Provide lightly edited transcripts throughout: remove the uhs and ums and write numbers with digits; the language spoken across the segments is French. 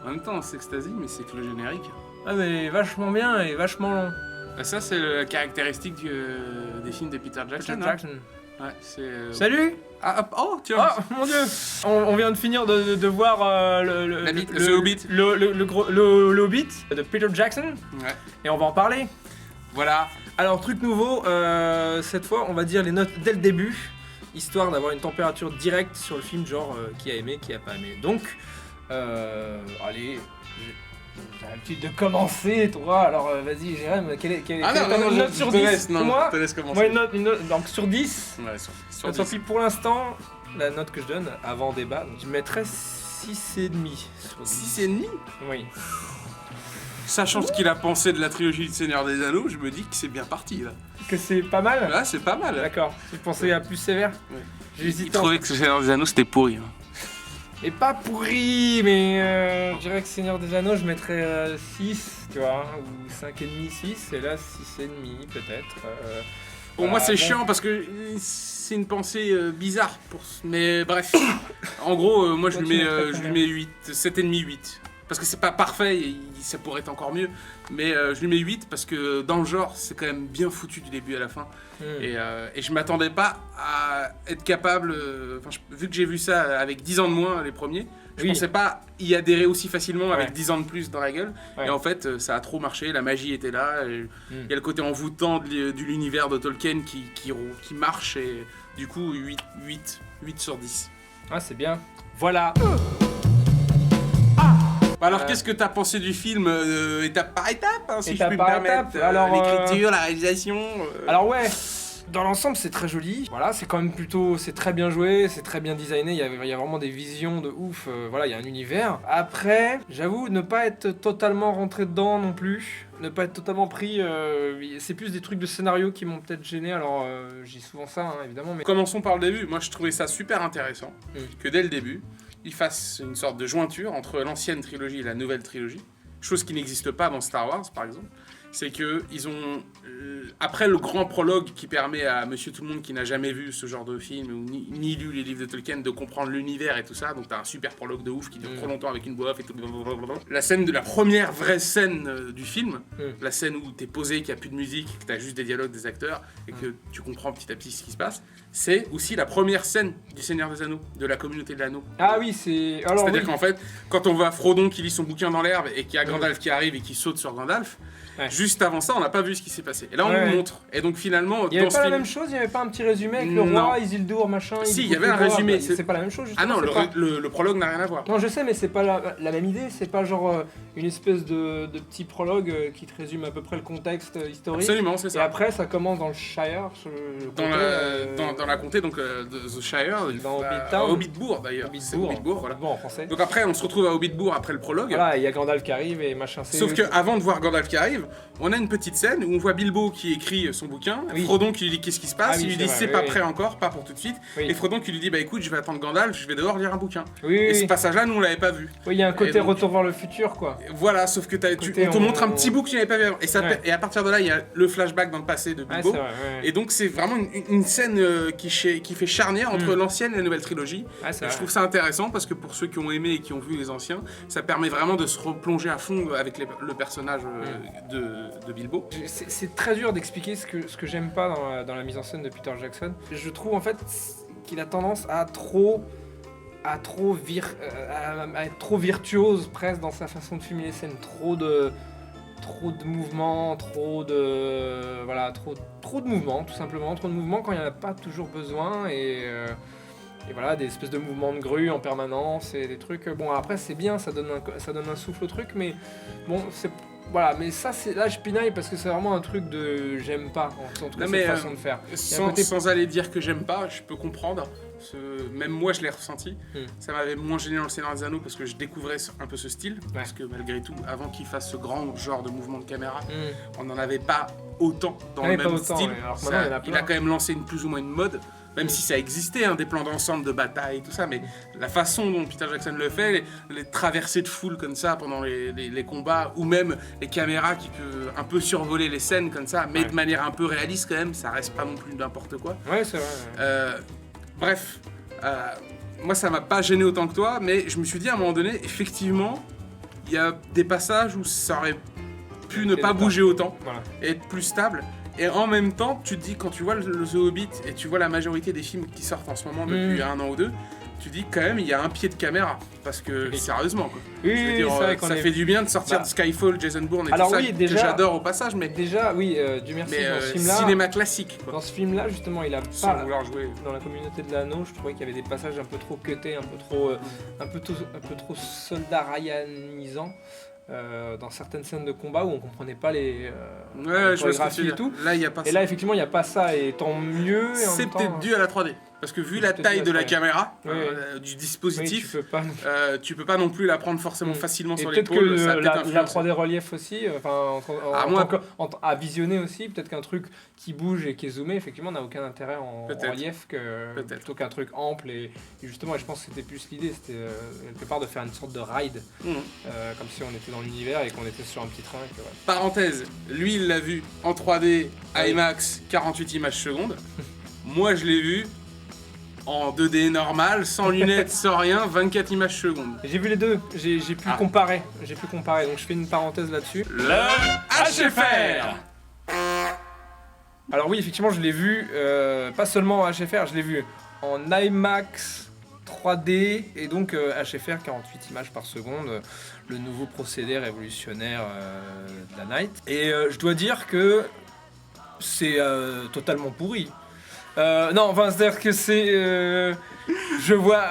En même temps, on s'extasie, mais c'est que le générique. Ah mais vachement bien et vachement long. Bah, ça, c'est la caractéristique des films de Peter Jackson. Peter Jackson. Ouais, c'est... Salut. Oh, tiens. Oh mon dieu. On vient de finir de voir le Hobbit. Le Hobbit de Peter Jackson. Ouais. Et on va en parler. Voilà. Alors truc nouveau, cette fois on va dire les notes dès le début, histoire d'avoir une température directe sur le film, genre qui a aimé, qui a pas aimé. Donc, allez, j'ai l'habitude de commencer, toi. Alors vas-y, Jérém, quelle est ta note sur 10 pour moi? Je te laisse commencer. Moi une note, donc sur 10. Ouais, sur Sur 10. film, pour l'instant, la note que je donne avant débat, je mettrais 6,5 sur 10. 6,5. Oui. Sachant ce qu'il a pensé de la trilogie du Seigneur des Anneaux, je me dis que c'est bien parti là. Que c'est pas mal? Là, c'est pas mal. D'accord. Tu pensais à plus sévère? Ouais. J'ai Il hésité. trouvait que le Seigneur des Anneaux c'était pourri. Hein. Et pas pourri, mais je dirais que Seigneur des Anneaux, je mettrais 6, tu vois, ou 5,5, 6, et là 6,5 peut-être. Pour moi, c'est chiant parce que c'est une pensée bizarre. Mais bref, en gros, moi je lui mets 8, 7,5, 8. Parce que c'est pas parfait, et ça pourrait être encore mieux. Mais je lui mets 8 parce que dans le genre, c'est quand même bien foutu du début à la fin. Et je m'attendais pas à être capable, vu que j'ai vu ça avec 10 ans de moins les premiers, je pensais pas y adhérer aussi facilement avec 10 ans de plus dans la gueule. Et en fait, ça a trop marché, la magie était là. Il y a le côté envoûtant de l'univers de Tolkien qui marche. Et du coup, 8 sur 10. Ah, c'est bien. Voilà. Alors, qu'est-ce que t'as pensé du film étape par étape, hein, si étape je puis me par permettre étape. Alors, l'écriture, la réalisation Alors ouais, dans l'ensemble c'est très joli. Voilà, c'est quand même c'est très bien joué, c'est très bien designé. Il y a vraiment des visions de ouf. Voilà, il y a un univers. Après, j'avoue ne pas être totalement rentré dedans non plus. Ne pas être totalement pris. C'est plus des trucs de scénario qui m'ont peut-être gêné. Alors j'ai souvent ça, hein, évidemment. Mais Commençons par le début. Moi, je trouvais ça super intéressant que dès le début, ils fassent une sorte de jointure entre l'ancienne trilogie et la nouvelle trilogie. Chose qui n'existe pas dans Star Wars, par exemple. C'est que ils ont, après le grand prologue qui permet à Monsieur Tout-le-Monde qui n'a jamais vu ce genre de film ou ni lu les livres de Tolkien de comprendre l'univers et tout ça, donc t'as un super prologue de ouf qui dure trop longtemps avec une voix off et tout. La première vraie scène du film, la scène où t'es posé, qu'il n'y a plus de musique, que t'as juste des dialogues des acteurs et que tu comprends petit à petit ce qui se passe, c'est aussi la première scène du Seigneur des Anneaux, de la communauté de l'anneau. Ah oui, c'est... C'est-à-dire qu'en fait, quand on voit Frodon qui lit son bouquin dans l'herbe et qu'il y a Gandalf qui arrive et qui saute sur Gandalf, juste avant ça, on n'a pas vu ce qui s'est passé. Et là, on nous montre. Et donc finalement, il n'y avait pas la même chose, il n'y avait pas un petit résumé avec le roi, Isildur, machin. Si, il y avait un résumé. C'est pas la même chose, justement. Ah non, le prologue n'a rien à voir. Non, je sais, mais c'est pas la même idée. C'est pas genre une espèce de petit prologue qui te résume à peu près le contexte historique. Absolument, c'est ça. Et après, ça commence dans le Shire. Dans la comté, donc The Shire. Dans Hobbitbourg d'ailleurs. Hobbitbourg, voilà. Bon, en français. Donc après, on se retrouve à Hobbitbourg après le prologue. Voilà, il y a Gandalf qui arrive et machin. Sauf qu'avant de voir Gandalf qui arrive, on a une petite scène où on voit Bilbo qui écrit son bouquin, Frodon qui lui dit qu'est-ce qui se passe, il lui dit c'est pas prêt encore, pas pour tout de suite, et Frodon qui lui dit bah écoute je vais attendre Gandalf, je vais dehors lire un bouquin. Et ce passage-là nous on l'avait pas vu. Oui, il y a un côté retour vers le futur quoi. Voilà, sauf que on te montre un petit bout que tu n'avais pas vu avant. Et à partir de là il y a le flashback dans le passé de Bilbo. Et donc c'est vraiment une scène qui fait charnière entre l'ancienne et la nouvelle trilogie. Je trouve ça intéressant parce que pour ceux qui ont aimé et qui ont vu les anciens, ça permet vraiment de se replonger à fond avec le personnage de Bilbo. C'est très dur d'expliquer ce que j'aime pas dans la mise en scène de Peter Jackson. Je trouve en fait qu'il a tendance à être trop virtuose presque dans sa façon de filmer les scènes. Trop de mouvements, trop de mouvements tout simplement. Trop de mouvements quand il n'y en a pas toujours besoin et voilà, des espèces de mouvements de grue en permanence et des trucs. Bon après c'est bien, ça donne un souffle au truc, mais bon c'est... Voilà, mais ça, là je pinaille parce que c'est vraiment un truc de j'aime pas, en tout cas cette façon de faire. Sans aller dire que j'aime pas, je peux comprendre. Même moi je l'ai ressenti. Ça m'avait moins gêné dans le Seigneur des Anneaux parce que je découvrais un peu ce style. Parce que malgré tout, avant qu'il fasse ce grand genre de mouvement de caméra, on n'en avait pas autant dans le même style. Il a quand même lancé plus ou moins une mode. Même si ça existait, des plans d'ensemble de bataille et tout ça, mais la façon dont Peter Jackson le fait, les traversées de foule comme ça pendant les combats, ou même les caméras qui peuvent un peu survoler les scènes comme ça, mais de manière un peu réaliste quand même, ça reste pas non plus n'importe quoi. Ouais, c'est vrai. Bref, moi ça m'a pas gêné autant que toi, mais je me suis dit à un moment donné, effectivement, il y a des passages où ça aurait pu ne Et pas le bouger autant Voilà. et être plus stable. Et en même temps, tu te dis, quand tu vois le The Hobbit et tu vois la majorité des films qui sortent en ce moment depuis 1 an ou 2, tu dis quand même il y a un pied de caméra. Parce que, Oui. sérieusement, quoi. Oui, Je veux dire, c'est vrai qu'on ça est... fait du bien de sortir Bah. de Skyfall, Jason Bourne et Alors tout ça, oui, que déjà- j'adore au passage, mais Déjà, oui, Dieu merci, dans ce film-là... cinéma classique, quoi. Dans ce film-là, justement, il a Sans pas... vouloir jouer. Dans la communauté de l'anneau, je trouvais qu'il y avait des passages un peu trop cutés, un peu trop soldat Ryanisants dans certaines scènes de combat où on comprenait pas les Ouais, je vois ce que chorégraphies tu veux et dire. tout. Là, il n'y a pas Et ça. là, effectivement, il n'y a pas ça, et tant mieux. Et en C'est même temps, peut-être dû à la 3D. Parce que vu C'est la peut-être taille dû à de la ça, caméra, Oui, du oui, dispositif, tu peux pas. tu peux pas non plus la prendre forcément Mm. facilement Et sur peut-être que l'épaule. Ça a peut-être la influencé. 3D relief aussi, à visionner aussi, peut-être qu'un truc qui bouge et qui est zoomé, effectivement, n'a aucun intérêt en Peut-être. relief Peut-être. plutôt qu'un truc ample. Et justement, je pense que c'était plus l'idée, c'était quelque part de faire une sorte de ride, Mhm. comme si on était dans l'univers et qu'on était sur un petit train. Et que, voilà. Parenthèse, lui il l'a vu en 3D, Oui. IMAX, 48 images secondes. Moi je l'ai vu en 2D normal, sans lunettes, sans rien, 24 images secondes. J'ai vu les deux, j'ai pu Ah. comparer, donc je fais une parenthèse là-dessus. Le HFR. Alors oui, effectivement, je l'ai vu, pas seulement en HFR, je l'ai vu en IMAX 3D et donc HFR 48 images par seconde, le nouveau procédé révolutionnaire de la Night. Et je dois dire que c'est totalement pourri. Non, enfin, c'est-à-dire que c'est... je vois,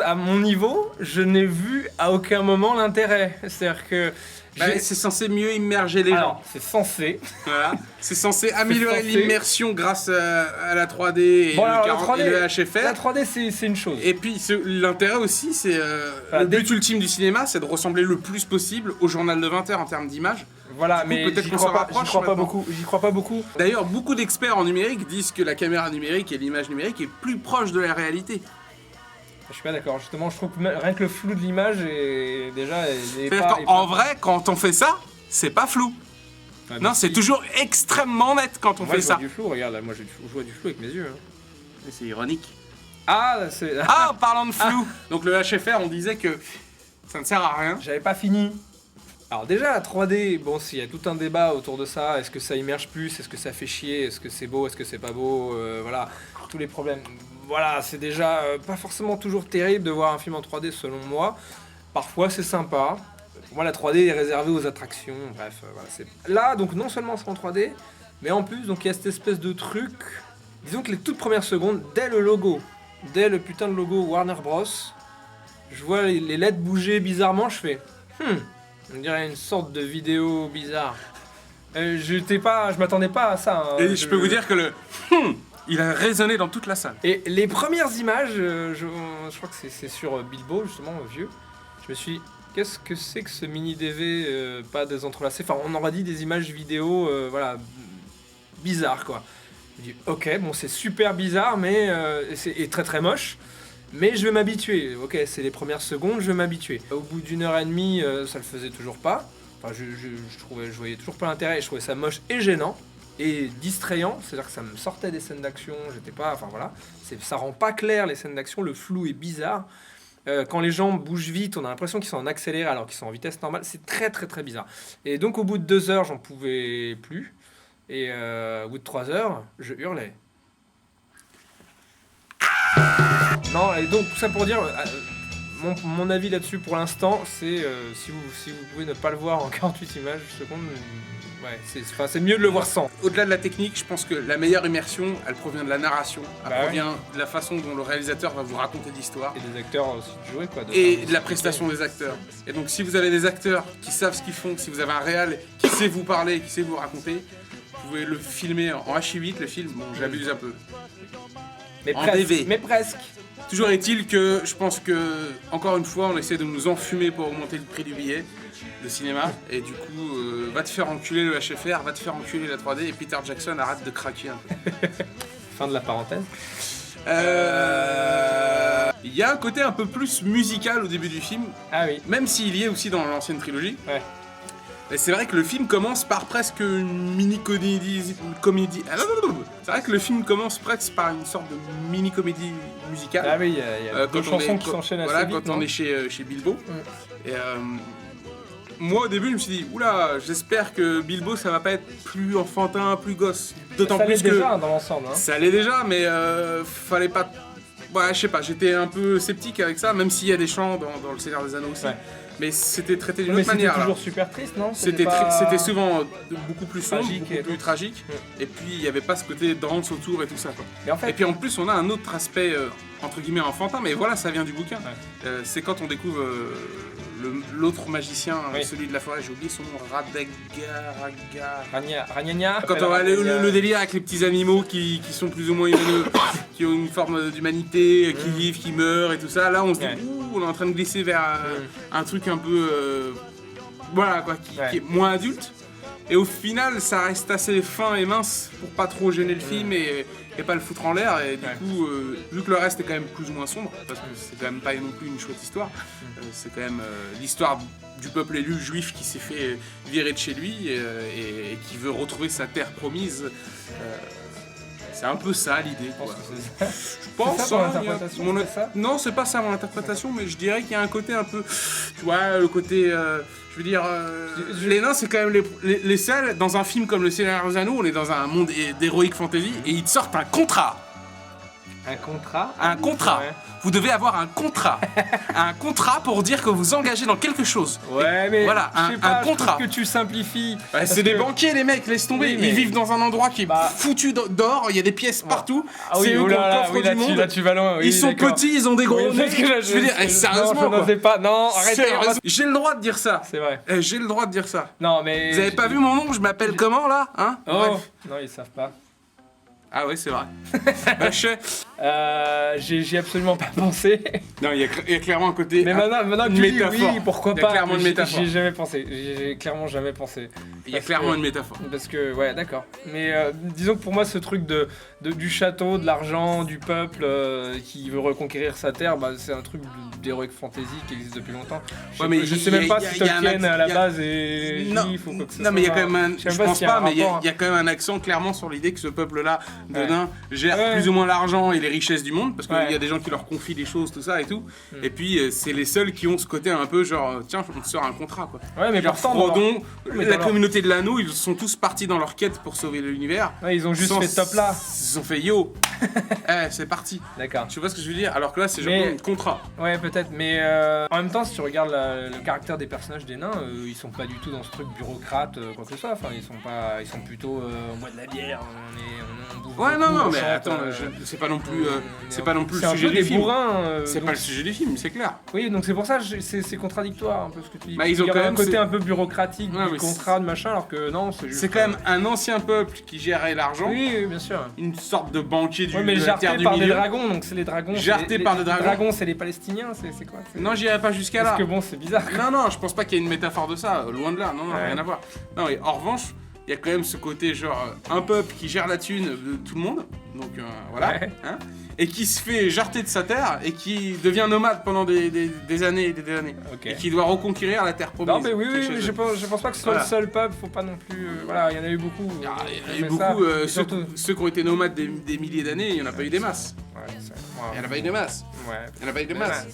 à mon niveau, je n'ai vu à aucun moment l'intérêt. C'est-à-dire que... C'est censé mieux immerger les gens. Alors, c'est censé. Voilà. C'est censé améliorer censé. l'immersion grâce à la 3D et, Bon, le, alors, la 40 et 3D, le La HFR. 3D, c'est une chose. Et puis l'intérêt aussi, c'est Voilà, le but ultime du cinéma, c'est de ressembler le plus possible au journal de 20h en termes d'image. Voilà, Du coup, mais peut-être j'y qu'on crois s'en pas, rapproche j'y crois pas maintenant. beaucoup. J'y crois pas beaucoup. D'ailleurs, beaucoup d'experts en numérique disent que la caméra numérique et l'image numérique est plus proche de la réalité. Je suis pas d'accord. Justement, je trouve que rien que le flou de l'image est déjà. C'est-à-dire qu'en vrai, quand on fait ça, c'est pas flou. Non, c'est toujours extrêmement net quand on Moi, fait je vois ça. du flou. Regarde, là, moi, je vois du flou avec mes yeux. Hein. Mais c'est ironique. Ah, c'est. Ah, parlant de flou. Donc le HFR, on disait que ça ne sert à rien. J'avais pas fini. Alors déjà la 3D, bon, s'il y a tout un débat autour de ça, est-ce que ça immerge plus, est-ce que ça fait chier, est-ce que c'est beau, est-ce que c'est pas beau, voilà, tous les problèmes. Voilà, c'est déjà pas forcément toujours terrible de voir un film en 3D selon moi. Parfois c'est sympa. Pour moi la 3D est réservée aux attractions, bref, voilà, c'est... Là, donc non seulement c'est en 3D, mais en plus, donc il y a cette espèce de truc, disons que les toutes premières secondes, dès le logo, dès le putain de logo Warner Bros, je vois les lettres bouger bizarrement, je fais on dirait une sorte de vidéo bizarre. Je m'attendais pas à ça. Hein. Et je peux vous dire que le il a résonné dans toute la salle. Et les premières images, je crois que c'est sur Bilbo justement, vieux. Je me suis dit, qu'est-ce que c'est que ce mini DV pas désentrelacé. Enfin, on aurait dit des images vidéo, voilà, bizarres quoi. Je me dis, ok, bon, c'est super bizarre, mais c'est très très moche. Mais je vais m'habituer. Ok, c'est les premières secondes, je vais m'habituer. Au bout d'une heure et demie, ça le faisait toujours pas. Enfin, je voyais toujours pas l'intérêt. Je trouvais ça moche et gênant et distrayant. C'est-à-dire que ça me sortait des scènes d'action. J'étais pas. Enfin voilà, ça rend pas clair les scènes d'action. Le flou est bizarre. Quand les gens bougent vite, on a l'impression qu'ils sont en accéléré alors qu'ils sont en vitesse normale. C'est très très très bizarre. Et donc au bout de 2 heures, j'en pouvais plus. Et au bout de 3 heures, je hurlais. Non, et donc tout ça pour dire, mon avis là-dessus pour l'instant, c'est si vous pouvez ne pas le voir en 48 images secondes, ouais, c'est mieux de le voir sans. Au-delà de la technique, je pense que la meilleure immersion, elle provient de la narration, elle Bah provient de la façon dont le réalisateur va vous raconter l'histoire. Et des acteurs aussi de jouer quoi. Et de la prestation des acteurs. Et donc si vous avez des acteurs qui savent ce qu'ils font, si vous avez un réal qui sait vous parler, qui sait vous raconter, vous pouvez le filmer en H8, le film, bon j'abuse un peu. Mais en presque, DV. mais presque. Toujours est-il que je pense que, encore une fois, on essaie de nous enfumer pour augmenter le prix du billet de cinéma. Et du coup, va te faire enculer le HFR, va te faire enculer la 3D et Peter Jackson arrête de craquer un peu. Fin de la parenthèse. Il y a un côté un peu plus musical au début du film, Ah oui. même s'il y est aussi dans l'ancienne trilogie. Ouais. Et c'est vrai que le film commence par presque une mini-comédie. C'est vrai que le film commence presque par une sorte de mini-comédie musicale. Ah oui, il y a deux Quand on chansons est- qui s'enchaînent assez voilà, vite, quand on non est chez Bilbo. Et moi au début je me suis dit oula, j'espère que Bilbo ça va pas être plus enfantin, plus gosse. D'autant Ça plus l'est que déjà dans l'ensemble. Hein. ça l'est déjà, mais fallait pas. Ouais, je sais pas, j'étais un peu sceptique avec ça, même s'il y a des chants dans Le Seigneur des Anneaux aussi. Ouais. Mais c'était traité d'une Mais autre c'était manière. toujours Là. super triste, non? C'était souvent beaucoup plus sombre, Tragique beaucoup et plus tout. tragique. Et puis il y avait pas ce côté danse autour et tout ça. Quoi. Mais en Et fait, puis en plus, on a un autre aspect entre guillemets enfantin, mais voilà, ça vient du bouquin. Ouais. C'est quand on découvre l'autre magicien, Oui. celui de la forêt, j'ai oublié son nom, Ragnagna. Quand on a le délire avec les petits animaux qui sont plus ou moins humains, qui ont une forme d'humanité, qui vivent, qui meurent et tout ça, là on se dit, Ouais. ouh, on est en train de glisser vers un truc un peu. Voilà quoi, qui est moins adulte. Et au final, ça reste assez fin et mince pour pas trop gêner le film et pas le foutre en l'air. Et du coup, vu que le reste est quand même plus ou moins sombre, parce que c'est quand même pas non plus une chouette histoire, c'est quand même l'histoire du peuple élu juif qui s'est fait virer de chez lui et qui veut retrouver sa terre promise. C'est un peu ça l'idée. Quoi. Je pense C'est ça ton hein, interprétation, mon- c'est ça Non, c'est pas ça mon interprétation, mais je dirais qu'il y a un côté un peu. Tu vois, le côté. Je veux dire. Les nains, c'est quand même les seuls. Dans un film comme Le Seigneur des Anneaux, on est dans un monde d'heroic fantasy et ils te sortent un contrat. Un contrat. Un contrat. Ouais. Vous devez avoir un contrat. Un contrat pour dire que vous engagez dans quelque chose. Ouais, mais Voilà, je sais pas, un je trouve contrat. que tu simplifies. Ouais, Parce c'est des que- banquiers les mecs, laisse tomber. Oui, mais- Ils vivent dans un endroit qui est Bah- foutu d'or, il y a des pièces partout. Ah oui, c'est eux oh qui ont là le là, coffre oui, du monde. là tu vas loin. Oui, Ils sont d'accord. petits, ils ont des gros Oui, nez. parce que Je veux dire, sérieusement non, je quoi. n'osais pas. Non, arrêtez. Sérieusement. J'ai le droit de dire ça. C'est vrai. J'ai le droit de dire ça. Non, mais. Vous avez pas vu mon nom? Je m'appelle comment là? Hein? Oh Bref. non, ils savent pas. Ah ouais, c'est vrai. Bah, je sais. J'y ai absolument pas pensé. Non, il y a clairement un côté. Mais maintenant que une tu dis métaphore. oui, pourquoi Il y a pas. clairement une J'y- métaphore. J'y ai jamais pensé. J'ai clairement jamais pensé. Il y a parce clairement que- une métaphore. Parce que, ouais, d'accord. Mais disons que pour moi, ce truc du château, de l'argent, du peuple qui veut reconquérir sa terre, bah, c'est un truc d'heroic fantasy qui existe depuis longtemps. Ouais, mais Je sais il y a- même pas il y a- si il y a un Tolkien à la il y a- base est Non, juif ou quoi que ce non, mais il y a soit. quand même un. Je sais Je pas pense s'il y a pas, un mais rapport. il y a quand même un accent clairement sur l'idée que ce peuple-là de Ouais. nains gère Ouais. plus ou moins l'argent et les richesses du monde, parce qu'il Ouais. y a des gens qui leur confient des choses, tout ça et tout. Et puis c'est les seuls qui ont ce côté un peu genre, tiens, on te sort un contrat quoi. Ouais, mais Genre pourtant, dans leur- Frodon, Mais la dans leur- communauté de l'anneau, ils sont tous partis dans leur quête pour sauver l'univers. Ouais, ils ont juste Sans- fait top là. Ils ont fait yo, c'est parti. D'accord. Tu vois ce que je veux dire? Alors que là, c'est genre Mais- un contrat. Ouais, peut-être, mais en même temps, si tu regardes le caractère des personnages des nains, ils sont pas du tout dans ce truc bureaucrate, quoi que ce soit. Enfin, ils sont plutôt on boit de la bière, on bouffe Ouais, beaucoup, non, on mais chante, attends, c'est pas non plus, c'est pas non plus c'est le un sujet peu du des film. bourrins. C'est donc- pas le sujet du film, c'est clair. Oui, donc c'est pour ça, c'est contradictoire un peu ce que tu dis. Bah, ils ont Il y a quand un même côté ce- un peu bureaucratique Ouais, du mais contrat, de machin, alors que non, c'est juste. C'est quand même un ancien peuple qui gérait l'argent, Oui, oui, bien sûr. une sorte de banquier Oui, mais de la jarté terre du par des milieu. dragons, donc c'est les dragons. Jarté par des dragons. Les dragons, c'est les Palestiniens, c'est quoi c'est- Non, j'irai pas jusqu'à là. Parce que bon, c'est bizarre. Non, non, je pense pas qu'il y ait une métaphore de ça, loin de là, non, Ouais. rien à voir. Non, et en revanche, il y a quand même ce côté genre un peuple qui gère la thune de tout le monde, donc voilà, Ouais. hein, et qui se fait jarter de sa terre et qui devient nomade pendant des années et des années, Ok. et qui doit reconquérir la terre promise. Non, mais oui, qui est oui, chez mais eux. je pense pas que ce soit Voilà. le seul peuple, faut pas non plus. Voilà, il y en a eu beaucoup. Il y a qui eu ont fait ça, beaucoup, et ceux, surtout. ceux qui ont été nomades des milliers d'années, il n'y en a pas eu des masses. Ouais, Il n'y en a pas eu des masses. Ouais. Il n'y en a pas eu des masses.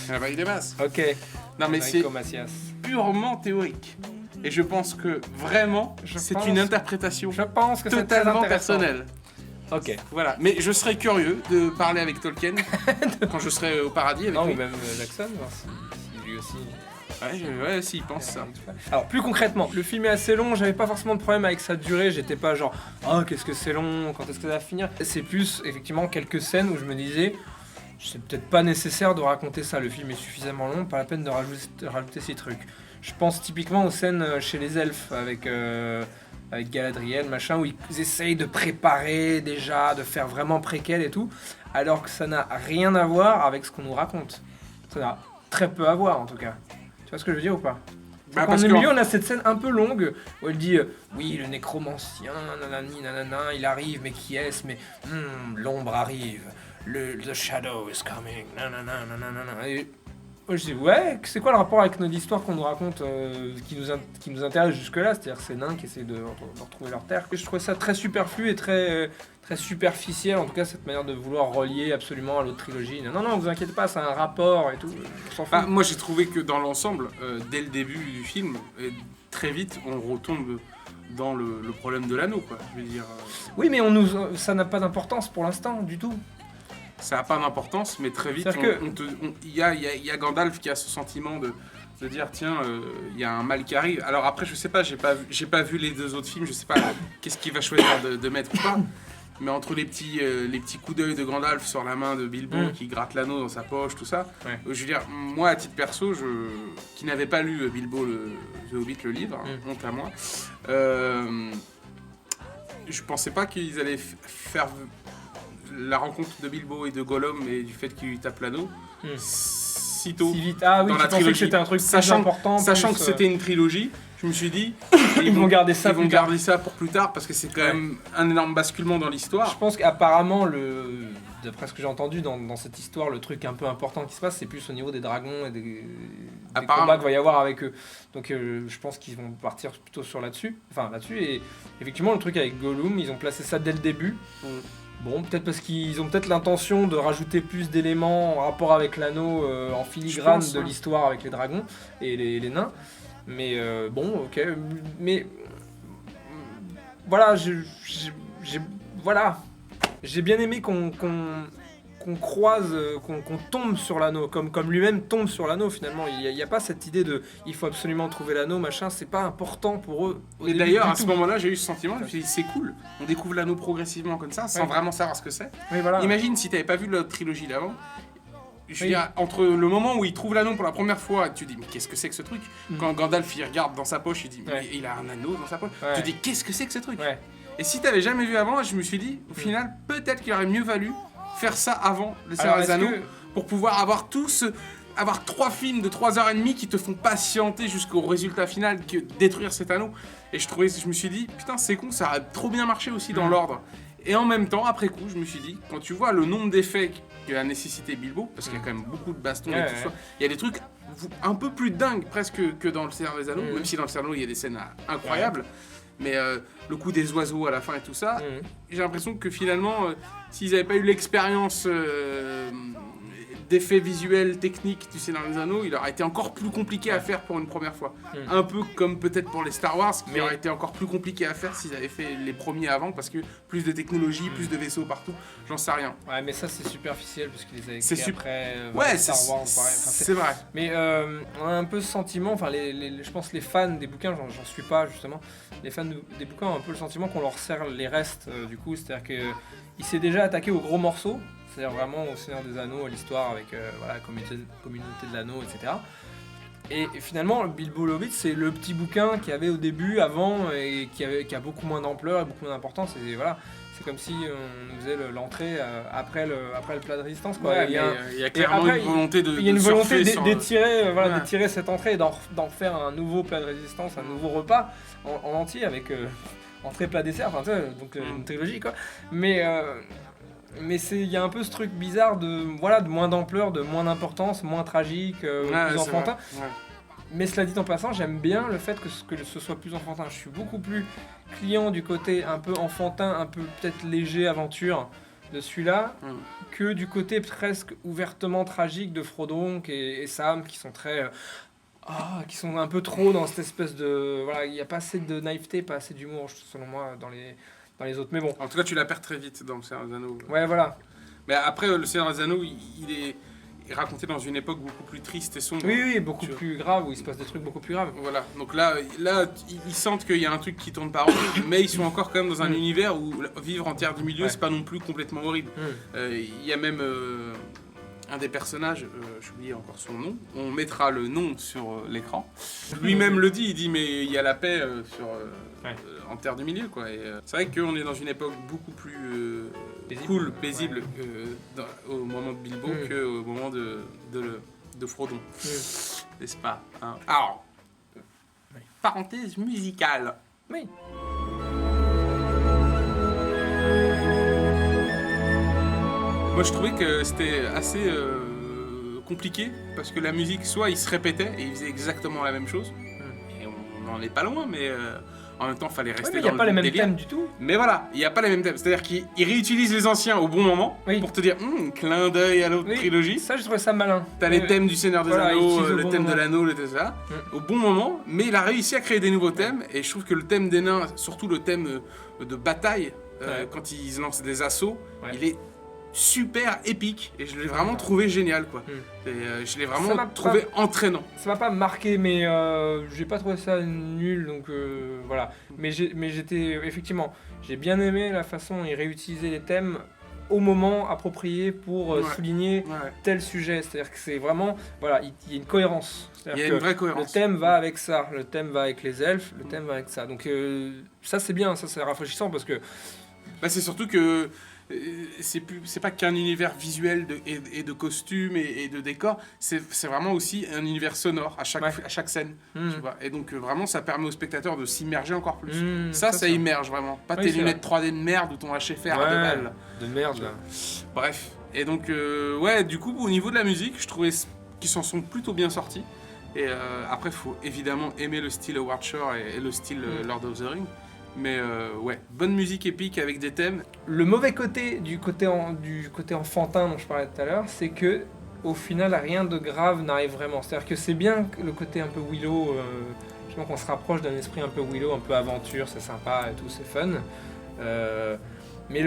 Il n'y en a pas eu des masses. Ok. Non, mais c'est Enrico Macias. purement théorique. Et je pense que vraiment, Je c'est pense- une interprétation Je pense que c'est très totalement intéressant. personnelle. Ok. Voilà, mais je serais curieux de parler avec Tolkien quand je serai au paradis avec Non, lui. ou même Jackson, voir si lui aussi. Ouais, s'il pense ça. Alors plus concrètement, le film est assez long, j'avais pas forcément de problème avec sa durée, j'étais pas genre oh qu'est-ce que c'est long, quand est-ce que ça va finir. C'est plus effectivement quelques scènes où je me disais c'est peut-être pas nécessaire de raconter ça, le film est suffisamment long, pas la peine de rajouter ces trucs. Je pense typiquement aux scènes chez les elfes avec Galadriel, machin, où ils essayent de préparer déjà, de faire vraiment préquel et tout, alors que ça n'a rien à voir avec ce qu'on nous raconte. Ça n'a très peu à voir en tout cas. Tu vois ce que je veux dire ou pas? Bah, Quand parce on est que au milieu, on a cette scène un peu longue où elle dit oui, le nécromancien, nanani, nanana, il arrive, mais qui est-ce? Mais l'ombre arrive, the shadow is coming, nanana, nanana. Et Moi, je dis, ouais, c'est quoi le rapport avec notre histoire qu'on nous raconte, qui nous intéresse jusque-là, c'est-à-dire ces nains qui essaient de retrouver leur terre. Je trouvais ça très superflu et très superficiel, en tout cas, cette manière de vouloir relier absolument à l'autre trilogie. Non, vous inquiétez pas, c'est un rapport et tout, on s'en fout. Moi, j'ai trouvé que dans l'ensemble, dès le début du film, très vite, on retombe dans le problème de l'anneau, quoi. Je veux dire. Oui, mais ça n'a pas d'importance pour l'instant, du tout. Ça n'a pas d'importance, mais très vite, il y a Gandalf qui a ce sentiment de dire tiens, il y a un mal qui arrive. Alors après, je sais pas, j'ai pas vu les 2 autres films, je sais pas qu'est-ce qu'il va choisir de mettre ou pas. Mais entre les petits coups d'œil de Gandalf sur la main de Bilbo qui gratte l'anneau dans sa poche, tout ça, je veux dire, moi à titre perso, qui n'avais pas lu Bilbo The Hobbit, le livre, honte à moi, je pensais pas qu'ils allaient faire la rencontre de Bilbo et de Gollum et du fait qu'il lui tape l'anneau sitôt si vite. Ah oui, dans la trilogie, que c'était un truc sachant important. Sachant que c'était une trilogie, je me suis dit ils vont garder ça pour plus tard parce que c'est quand même un énorme basculement dans l'histoire. Je pense qu'apparemment, d'après ce que j'ai entendu dans cette histoire, le truc un peu important qui se passe, c'est plus au niveau des dragons et des combats qu'il va y avoir avec eux. Donc je pense qu'ils vont partir plutôt là-dessus. Et effectivement, le truc avec Gollum, ils ont placé ça dès le début. Bon, peut-être parce qu'ils ont peut-être l'intention de rajouter plus d'éléments en rapport avec l'anneau en filigrane de l'histoire avec les dragons et les nains. Mais bon, ok. Mais voilà, j'ai bien aimé qu'on croise, qu'on tombe sur l'anneau, comme lui-même tombe sur l'anneau finalement. Il n'y a pas cette idée de il faut absolument trouver l'anneau, machin, c'est pas important pour eux. Et d'ailleurs, à ce moment-là, j'ai eu ce sentiment, je me suis dit c'est cool, on découvre l'anneau progressivement comme ça, sans vraiment savoir ce que c'est. Oui, voilà. Imagine si t'avais pas vu la trilogie d'avant. Je veux dire, entre le moment où il trouve l'anneau pour la première fois, tu te dis mais qu'est-ce que c'est que ce truc. Quand Gandalf il regarde dans sa poche, il dit mais il a un anneau dans sa poche. Tu te dis qu'est-ce que c'est que ce truc. Et si t'avais jamais vu avant, je me suis dit au final peut-être qu'il aurait mieux valu faire ça avant le Seigneur des Anneaux pour pouvoir avoir avoir 3 films de 3h30 qui te font patienter jusqu'au résultat final que détruire cet anneau. Et je me suis dit putain c'est con, ça aurait trop bien marché aussi dans l'ordre. Et en même temps, après coup, je me suis dit, quand tu vois le nombre d'effets que a nécessité Bilbo, parce qu'il y a quand même beaucoup de bastons et tout ça, il y a des trucs un peu plus dingues presque que dans le Seigneur des Anneaux, même si dans le Seigneur des Anneaux, il y a des scènes incroyables. Mais le coup des oiseaux à la fin et tout ça, j'ai l'impression que finalement, s'ils n'avaient pas eu l'expérience d'effets visuels techniques du Seigneur des Anneaux, il aurait été encore plus compliqué à faire pour une première fois. Un peu comme peut-être pour les Star Wars, qui aurait été encore plus compliqué à faire s'ils avaient fait les premiers avant, parce que plus de technologie, plus de vaisseaux partout, j'en sais rien. Ouais, mais ça c'est superficiel, parce qu'ils avaient écrit après Star Wars. Pareil. C'est vrai. Mais on a un peu ce sentiment, je pense les fans des bouquins, j'en suis pas justement, les fans des bouquins ont un peu le sentiment qu'on leur sert les restes du coup, c'est-à-dire qu'il s'est déjà attaqué aux gros morceaux, c'est-à-dire vraiment au Seigneur des Anneaux, à l'histoire avec la communauté de l'anneau, etc. Et finalement, Bilbo le Hobbit, c'est le petit bouquin qu'il y avait au début, avant, et qui a beaucoup moins d'ampleur et beaucoup moins d'importance. Et voilà, c'est comme si on faisait l'entrée après le plat de résistance. Quoi. Ouais, il y a clairement une volonté d'étirer cette entrée et d'en faire un nouveau plat de résistance, un nouveau repas en entier avec entrée, plat, dessert, enfin, donc une trilogie quoi. Mais il y a un peu ce truc bizarre de moins d'ampleur, de moins d'importance, moins tragique, plus enfantin. Mais cela dit en passant, j'aime bien le fait que ce soit plus enfantin. Je suis beaucoup plus client du côté un peu enfantin, un peu peut-être léger, aventure de celui-là, que du côté presque ouvertement tragique de Frodon et Sam, qui sont très... qui sont un peu trop dans cette espèce de... Voilà, il n'y a pas assez de naïveté, pas assez d'humour, selon moi, dans les autres, mais bon. En tout cas, tu la perds très vite dans le Seigneur des Anneaux. Ouais, voilà. Mais après, le Seigneur des Anneaux, il est raconté dans une époque beaucoup plus triste et sombre. Oui, beaucoup plus grave, où il se passe des trucs beaucoup plus graves. Voilà, donc là ils sentent qu'il y a un truc qui tourne pas rond, mais ils sont encore quand même dans un univers où vivre en Terre du Milieu, c'est pas non plus complètement horrible. Il y a même un des personnages, j'ai oublié encore son nom, on mettra le nom sur l'écran. Lui-même le dit, il dit mais il y a la paix en Terre du Milieu quoi. Et c'est vrai qu'on est dans une époque beaucoup plus paisible au moment de Bilbo qu'au moment de Frodon, n'est-ce pas hein. Alors, parenthèse musicale. Oui. Moi je trouvais que c'était assez compliqué parce que la musique, soit il se répétait et il faisait exactement la même chose, et on n'en est pas loin, mais en même temps, il fallait rester mais il n'y dans a pas le les mêmes délire. thèmes du tout. Mais voilà, il n'y a pas les mêmes thèmes. C'est-à-dire qu'il réutilise les anciens au bon moment pour te dire clin d'œil à l'autre trilogie. Ça, je trouvais ça malin. T'as les thèmes du Seigneur des Anneaux, le thème de l'anneau, ça, au bon moment, mais il a réussi à créer des nouveaux thèmes, et je trouve que le thème des nains, surtout le thème de bataille, quand ils lancent des assauts, il est super épique, et je l'ai vraiment trouvé génial, quoi. Et, je l'ai vraiment trouvé entraînant. Ça m'a pas marqué, mais j'ai pas trouvé ça nul, donc voilà. Mais j'étais, effectivement, j'ai bien aimé la façon dont ils réutilisaient les thèmes au moment approprié pour souligner tel sujet. C'est-à-dire que c'est vraiment, voilà, il y a une cohérence. Il y a une vraie cohérence. Le thème va avec ça, le thème va avec les elfes, le thème va avec ça. Donc ça c'est bien, ça c'est rafraîchissant parce que... c'est surtout que c'est pas qu'un univers visuel et de costumes et de décors, c'est vraiment aussi un univers sonore à chaque scène. Tu vois. Et donc vraiment ça permet aux spectateurs de s'immerger encore plus. Ça immerge vraiment. Pas tes lunettes 3D de merde ou ton HFR à 2 balles. De merde là. Bref. Et donc du coup au niveau de la musique, je trouvais qu'ils s'en sont plutôt bien sortis. Et après il faut évidemment aimer le style Howard Shore et le style Lord of the Rings. Mais bonne musique épique avec des thèmes. Le mauvais côté du côté enfantin dont je parlais tout à l'heure, c'est que au final rien de grave n'arrive vraiment. C'est-à-dire que c'est bien le côté un peu Willow, justement qu'on se rapproche d'un esprit un peu Willow, un peu aventure, c'est sympa et tout, c'est fun. Mais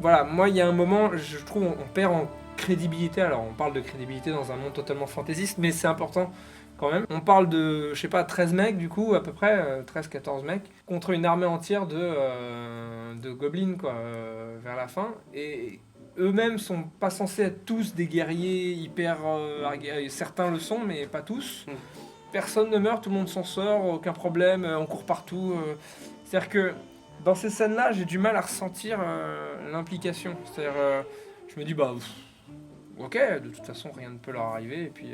voilà, moi il y a un moment, je trouve on perd en crédibilité. Alors on parle de crédibilité dans un monde totalement fantaisiste, mais c'est important. Quand même. On parle de, je sais pas, 13 mecs du coup, à peu près, 13-14 mecs, contre une armée entière de gobelins, quoi, vers la fin. Et eux-mêmes sont pas censés être tous des guerriers hyper... certains le sont, mais pas tous. Personne ne meurt, tout le monde s'en sort, aucun problème, on court partout. C'est-à-dire que dans ces scènes-là, j'ai du mal à ressentir l'implication. C'est-à-dire, je me dis, ok, de toute façon, rien ne peut leur arriver, et puis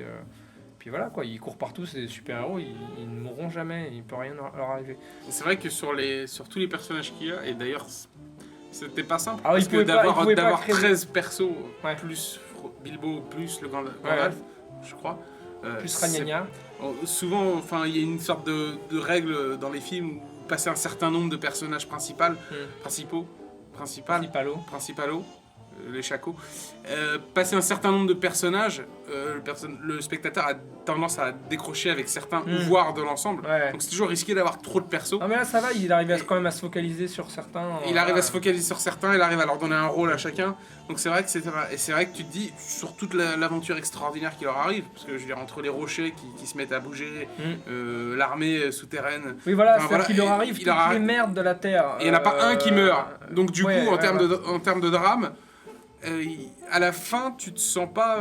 voilà quoi, ils courent partout, c'est des super-héros, ils ne mourront jamais, il ne peut rien leur arriver. C'est vrai que sur tous les personnages qu'il y a, et d'ailleurs c'était pas simple, alors, parce que d'avoir 13 persos, plus Bilbo, plus le Gandalf, je crois. Plus Ragnaria. Souvent, il y a une sorte de règle dans les films où passer un certain nombre de personnages principaux, les chacos, passer un certain nombre de personnages, le spectateur a tendance à décrocher avec certains ou voir de l'ensemble. Donc c'est toujours risqué d'avoir trop de persos. Non mais là ça va, il arrive quand même à se focaliser sur certains. Il arrive à se focaliser sur certains, il arrive à leur donner un rôle à chacun. Donc c'est vrai que c'est vrai que tu te dis sur toute l'aventure extraordinaire qui leur arrive, parce que je veux dire entre les rochers qui se mettent à bouger, l'armée souterraine. Oui voilà, c'est qu'il leur arrive toutes les merdes de la terre. Et il n'y en a pas un qui meurt. Donc du coup en termes de drame. À la fin, tu te sens pas.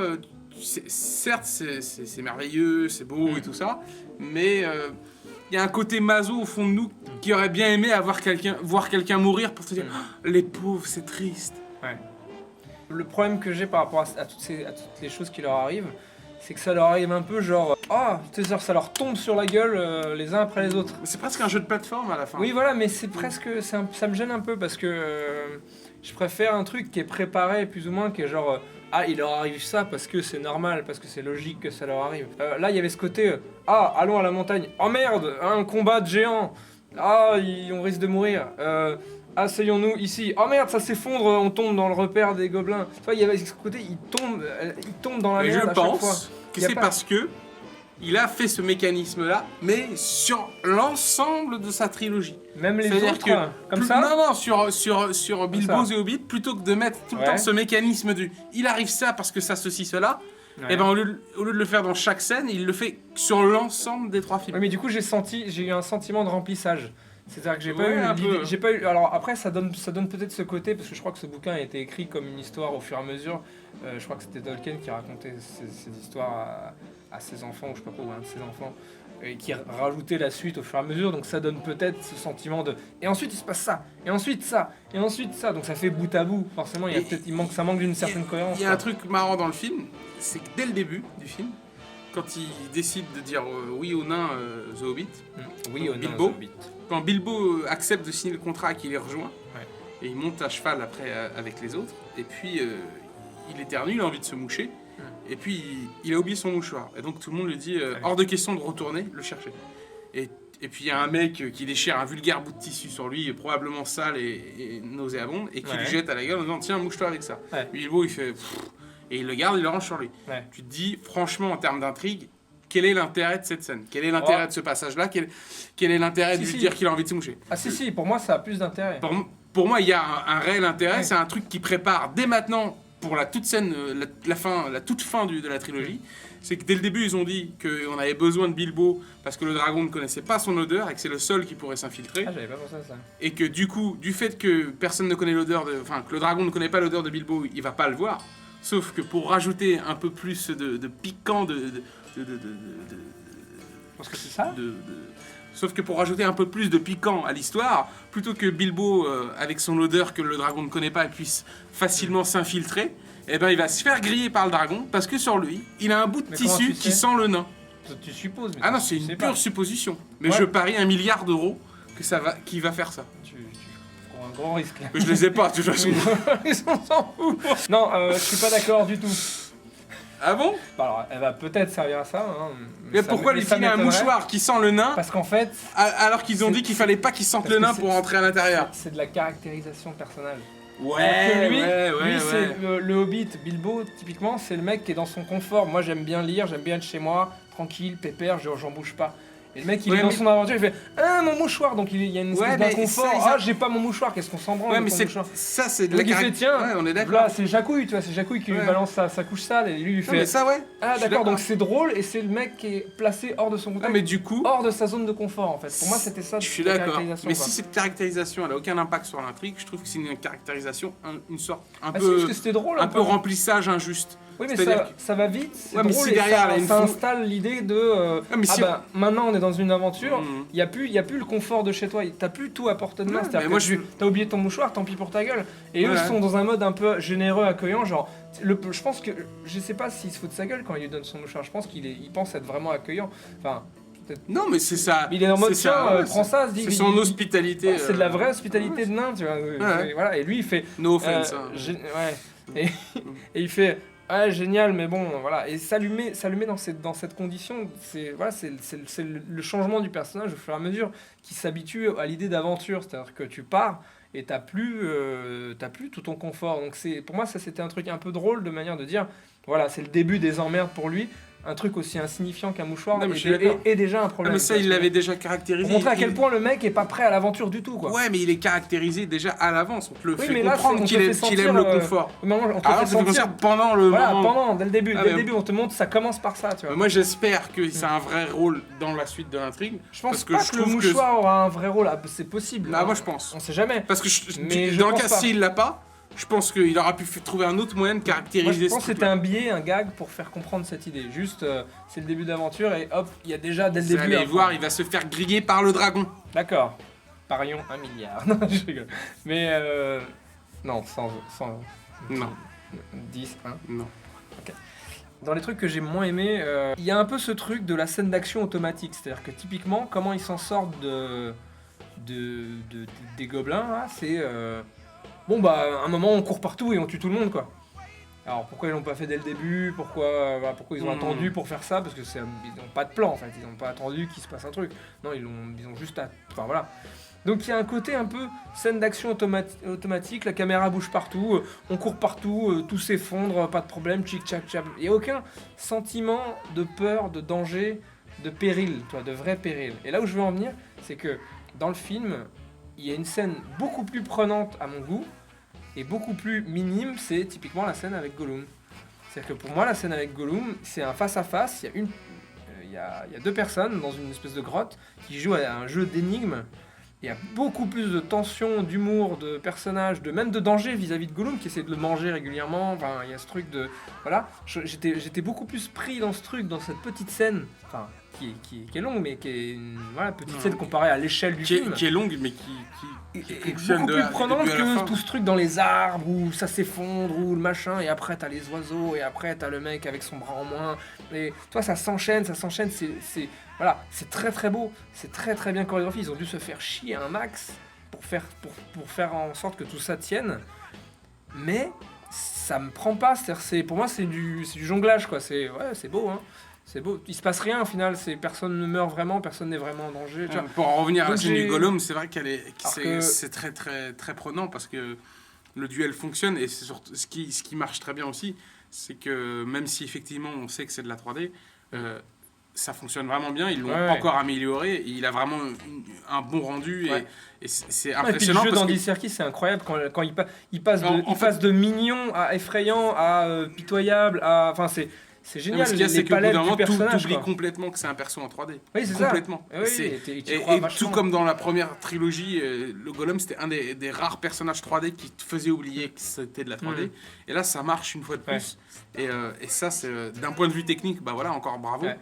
Certes, c'est merveilleux, c'est beau et tout ça, mais il y a un côté maso au fond de nous qui aurait bien aimé voir quelqu'un mourir pour se dire les pauvres, c'est triste. Le problème que j'ai par rapport à toutes les choses qui leur arrivent, c'est que ça leur arrive un peu genre ça leur tombe sur la gueule les uns après les autres. C'est presque un jeu de plateforme à la fin. Oui voilà, mais c'est presque ça me gêne un peu parce que je préfère un truc qui est préparé plus ou moins, qui est genre il leur arrive ça parce que c'est normal, parce que c'est logique que ça leur arrive. Là il y avait ce côté allons à la montagne, oh merde, un combat de géants, on risque de mourir, asseyons-nous ici, oh merde ça s'effondre, on tombe dans le repère des gobelins. Tu vois, il y avait ce côté, ils tombent dans la merde à chaque fois. Je pense que c'est parce que il a fait ce mécanisme-là, mais sur l'ensemble de sa trilogie. Même les autres, comme ça. Non, sur Bilbo et Hobbit, plutôt que de mettre tout le temps ce mécanisme du « il arrive ça parce que ça, ceci, cela », et ben au lieu de le faire dans chaque scène, il le fait sur l'ensemble des 3 films. Oui, mais du coup, j'ai eu un sentiment de remplissage. C'est-à-dire que j'ai pas eu. Alors après, ça donne peut-être ce côté, parce que je crois que ce bouquin a été écrit comme une histoire au fur et à mesure. Je crois que c'était Tolkien qui racontait ces histoires à ses enfants, ou je sais pas quoi, ou un de ses enfants, et qui rajoutait la suite au fur et à mesure. Donc ça donne peut-être ce sentiment de. Et ensuite il se passe ça, et ensuite ça, et ensuite ça. Donc ça fait bout à bout. Forcément, ça manque d'une certaine cohérence. Il y a un truc marrant dans le film, c'est que dès le début du film, quand il décide de dire oui au nain The Hobbit, oui au Bilbo, nain The Hobbit. Quand Bilbo accepte de signer le contrat et qu'il les rejoint, et il monte à cheval après avec les autres, et puis il éternue, il a envie de se moucher, Et puis il a oublié son mouchoir. Et donc tout le monde lui dit hors de question de retourner le chercher. Et puis il y a un mec qui déchire un vulgaire bout de tissu sur lui, probablement sale et nauséabond, et qui lui jette à la gueule en disant tiens, mouche-toi avec ça. Bilbo il fait et il le garde, il le range sur lui. Tu te dis franchement en termes d'intrigue, quel est l'intérêt de cette scène? Quel est l'intérêt de ce passage-là? Quel est l'intérêt de lui dire qu'il a envie de se moucher? Ah si, pour moi ça a plus d'intérêt. Pour moi il y a un réel intérêt, c'est un truc qui prépare dès maintenant pour la toute scène, la toute fin de la trilogie. C'est que dès le début, ils ont dit qu'on avait besoin de Bilbo parce que le dragon ne connaissait pas son odeur et que c'est le seul qui pourrait s'infiltrer. Ah, j'avais pas pensé à ça. Et que du coup, du fait que personne ne connaît l'odeur enfin, que le dragon ne connaît pas l'odeur de Bilbo, il va pas le voir. Sauf que pour rajouter un peu plus de piquant, Parce que c'est ça sauf que pour rajouter un peu plus de piquant à l'histoire, plutôt que Bilbo, avec son odeur que le dragon ne connaît pas, puisse facilement s'infiltrer, eh ben il va se faire griller par le dragon parce que sur lui, il a un bout de tissu qui sent le nain. Tu supposes. Mais ah non, c'est une pure supposition. Mais je parie 1 milliard d'euros que qu'il va faire ça. Tu prends un grand risque. Mais je les ai pas, de toute façon. Ils s'en foutent. Non, je suis pas d'accord du tout. Ah bon? Alors, elle va peut-être servir à ça. Hein, mais pourquoi lui filer un mouchoir qui sent le nain? Parce qu'en fait... Alors qu'ils ont dit qu'il fallait pas qu'il sente le nain pour rentrer à l'intérieur. C'est de la caractérisation de personnage. Ouais, lui, ouais. C'est le Hobbit. Bilbo, typiquement, c'est le mec qui est dans son confort. Moi, j'aime bien lire, j'aime bien être chez moi, tranquille, pépère, j'en bouge pas. Et le mec, il est dans son aventure, il fait « Ah, mon mouchoir !» Donc il y a une espèce d'inconfort. « Ah, j'ai pas mon mouchoir, qu'est-ce qu'on s'en branle ouais, mais ça, c'est de la caractérisation. Tiens, on est d'accord. Là, c'est Jacouille, tu vois, c'est Jacouille qui lui balance sa couche sale et lui, il fait... Non, mais ça, ouais. Ah, d'accord, donc c'est drôle et c'est le mec qui est placé hors de son contexte. Ah, mais du coup... Hors de sa zone de confort, en fait. Pour moi, c'était ça. Je suis d'accord. Mais si cette caractérisation, elle a aucun impact sur l'intrigue, je trouve que c'est une caractérisation, une sorte... un peu remplissage injuste. Oui, mais ça va vite, c'est drôle, si et derrière, ça installe l'idée de... maintenant on est dans une aventure, il n'y a plus le confort de chez toi, t'as plus tout à portée de main, c'est-à-dire que t'as oublié ton mouchoir, tant pis pour ta gueule. Et eux sont dans un mode un peu généreux, accueillant, genre... je pense que... Je sais pas s'il se fout de sa gueule quand il lui donne son mouchoir, je pense qu'il pense être vraiment accueillant. Enfin... Non, mais c'est ça. Il est en mode tiens, prends ça, se dit. C'est son hospitalité. C'est de la vraie hospitalité de nain, tu vois. Voilà, et lui il fait... No offense. Et il fait... Ouais, génial, mais bon, voilà. Et ça lui met dans cette condition. C'est le changement du personnage au fur et à mesure qui s'habitue à l'idée d'aventure. C'est-à-dire que tu pars et t'as plus tout ton confort. Donc pour moi, ça c'était un truc un peu drôle de manière de dire, voilà, c'est le début des emmerdes pour lui. Un truc aussi insignifiant qu'un mouchoir est déjà un problème. Mais ça, il l'avait déjà caractérisé. Pour montrer à quel point le mec est pas prêt à l'aventure du tout, quoi. Ouais, mais il est caractérisé déjà à l'avance. On te le fait comprendre qu'il aime le confort. On te fait sentir pendant le moment. Dès le début, on te montre, ça commence par ça, tu vois. Moi, j'espère que ça a un vrai rôle dans la suite de l'intrigue. Je pense pas que le mouchoir aura un vrai rôle. C'est possible. Ah, moi, je pense. On sait jamais. Parce que dans le cas, s'il l'a pas, je pense qu'il aura pu trouver un autre moyen de caractériser. Moi, je pense que c'était un biais, un gag pour faire comprendre cette idée. Juste, c'est le début d'aventure et hop, il y a déjà dès le début. Vous allez voir, il va se faire griller par le dragon. D'accord. Parions 1 milliard. Non, je rigole. Mais non, 100. Non. 10, 1. Non. Ok. Dans les trucs que j'ai moins aimé, il y a un peu ce truc de la scène d'action automatique. C'est-à-dire que typiquement, comment ils s'en sortent des gobelins, là, c'est... Bon bah à un moment on court partout et on tue tout le monde, quoi. Alors pourquoi ils l'ont pas fait dès le début, pourquoi ils ont attendu pour faire ça, parce que ils n'ont pas de plan en fait, ils n'ont pas attendu qu'il se passe un truc. Non, ils ont juste enfin voilà. Donc il y a un côté un peu scène d'action automatique, la caméra bouge partout, on court partout, tout s'effondre, pas de problème, tchic tchac tchac. Il n'y a aucun sentiment de peur, de danger, de péril, de vrai péril. Et là où je veux en venir, c'est que dans le film, il y a une scène beaucoup plus prenante à mon goût et beaucoup plus minime, c'est typiquement la scène avec Gollum. C'est-à-dire que pour moi, la scène avec Gollum, c'est un face-à-face. Il y a deux personnes dans une espèce de grotte qui jouent à un jeu d'énigmes. Il y a beaucoup plus de tension, d'humour, de personnages, même de danger vis-à-vis de Gollum qui essaie de le manger régulièrement. Enfin, il y a ce truc de... Voilà, j'étais beaucoup plus pris dans ce truc, dans cette petite scène, enfin, qui est longue, mais qui est une petite scène comparée à l'échelle du film. Qui est longue, mais qui fonctionne beaucoup plus prenante que tout ce truc dans les arbres où ça s'effondre, ou le machin, et après t'as les oiseaux, et après t'as le mec avec son bras en moins. Et toi, ça s'enchaîne, voilà, c'est très très beau, c'est très très bien chorégraphié. Ils ont dû se faire chier un max pour faire en sorte que tout ça tienne. Mais ça me prend pas. Pour moi, c'est du jonglage, quoi. C'est beau, hein. C'est beau. Il se passe rien au final. Personne ne meurt vraiment, personne n'est vraiment en danger. Tu vois. Pour en revenir à la Donc, scène du j'ai- Gollum, c'est vrai que- c'est très, très, très prenant parce que le duel fonctionne et c'est surtout, ce qui marche très bien aussi, c'est que même si effectivement on sait que c'est de la 3D, ça fonctionne vraiment bien. Ils l'ont Ouais. encore amélioré. Il a vraiment un bon rendu Ouais. et c'est Ah, et puis le impressionnant jeu parce d'Andy que Serkis, c'est incroyable quand il passe de, En fait- de mignon à effrayant à pitoyable à. Enfin, c'est non, génial. mais ce qu'il y a, les c'est qu'au bout palettes d'un du moment, personnage. t'oublies Quoi. complètement que c'est un perso en 3D. Oui, c'est ça. Complètement. Oui, C'est- tu y Et, crois et vachement. tout comme dans la première trilogie, le Gollum c'était un des rares personnages 3D qui te faisait oublier que c'était de la 3D. Et là ça marche une fois de plus. Et ça, c'est d'un point de vue technique, bah voilà, encore bravo. Ouais.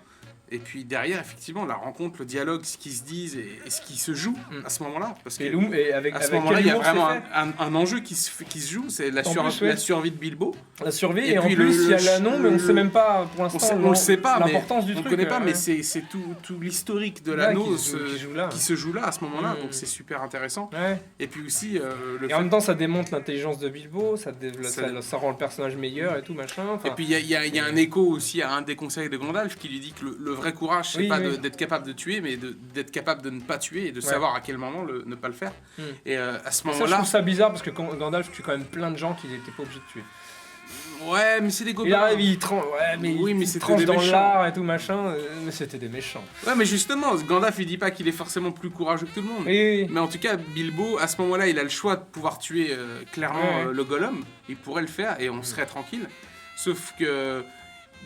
Et puis derrière, effectivement, la rencontre, le dialogue, ce qu'ils se disent et ce qui se joue à ce moment-là. Parce que Et avec, à ce avec moment-là, quel il y a humour c'est vraiment fait. un enjeu qui se joue, c'est la plus, survie de Bilbo. La survie, Et et en puis plus, il y a le- l'anneau, mais on sait même pas pour l'instant On le sait pas, mais l'importance du on truc. ne connaît pas, mais ouais. c'est tout l'historique de Ouais, l'anneau qui se joue là. à ce moment-là, Mm. donc c'est super intéressant. Ouais. Et puis aussi, le Et en même temps, ça démontre l'intelligence de Bilbo, ça Ça- rend le personnage meilleur et tout, machin. Et puis il y a un écho aussi à un des conseils de Gandalf qui lui dit que le vrai courage, c'est Oui, pas oui. d'être capable de tuer, mais d'être capable de ne pas tuer et de Ouais. savoir à quel moment ne pas le faire. Et à ce Ça, je moment-là, trouve ça bizarre parce que Gandalf tue quand même plein de gens qu'il n'était pas obligé de tuer. ouais, mais c'est des Il copains. arrive, il tranche, ouais, mais Oui, mais il c'était tranche des dans méchants. l'art et tout machin, mais c'était des méchants. Ouais, mais justement, Gandalf il dit pas qu'il est forcément plus courageux que tout le monde. Oui, Mais en tout cas, Bilbo, à ce moment-là, il a le choix de pouvoir tuer clairement Ouais. le Gollum. Il pourrait le faire et on serait tranquille. Sauf que,